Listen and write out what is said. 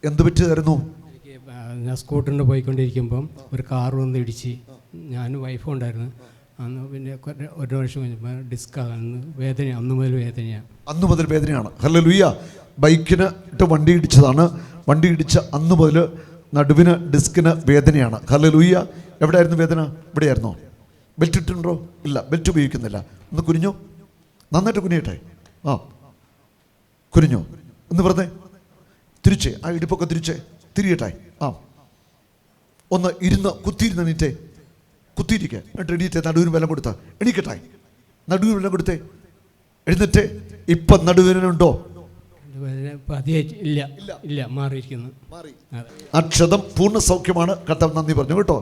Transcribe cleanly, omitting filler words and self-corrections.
എന്ത് പറ്റിയതായിരുന്നു? ഞാൻ സ്കൂട്ടറിന് പോയിക്കൊണ്ടിരിക്കുമ്പം ഒരു കാർ വന്ന് ഇടിച്ച്, ഞാനും വൈഫും ഉണ്ടായിരുന്നു. അന്ന് പിന്നെ ഒരു വർഷം കഴിഞ്ഞപ്പോൾ ഡിസ്കാണ് വേദന. അന്ന് മുതൽ വേദനയാണ്. അന്ന് മുതൽ വേദനയാണ്. ഹല്ലേലൂയ. ബൈക്കിന് ഇട്ട് വണ്ടി ഇടിച്ചതാണ്. വണ്ടി ഇടിച്ച അന്ന് മുതൽ നടുവിന് ഡിസ്കിന് വേദനയാണ്. ഹല്ലേലൂയ. എവിടെയായിരുന്നു വേദന? ഇവിടെയായിരുന്നോ? ബെൽറ്റ് ഇട്ടുണ്ടോ? ഇല്ല, ബെൽറ്റ് ഉപയോഗിക്കുന്നില്ല. ഒന്ന് കുനിഞ്ഞോ, നന്നായിട്ട് കുനിയട്ടെ. ആ, കുനിഞ്ഞോ, ഒന്ന് പറഞ്ഞേ. തിരിച്ചേ, ആ ഇടുപ്പൊക്കെ തിരിച്ചേ, തിരിയട്ടെ. ആ, ഒന്ന് ഇരുന്ന് കുത്തിയിരുന്ന് എണീറ്റേ, കുത്തിയിരിക്കുക. എന്നിട്ട് എണീറ്റേ, നടുവിന് ബലം കൊടുത്ത എണീക്കട്ടെ, നടുവിന് ബലം കൊടുത്തേ, എഴുന്നേറ്റേ. ഇപ്പം നടുവിനുണ്ടോ? ഇല്ല, മാറിയിരിക്കുന്നു. ആ ക്ഷതം പൂർണ്ണ സൗഖ്യമാണ്. കർത്താവ് നന്ദി പറഞ്ഞു കേട്ടോ.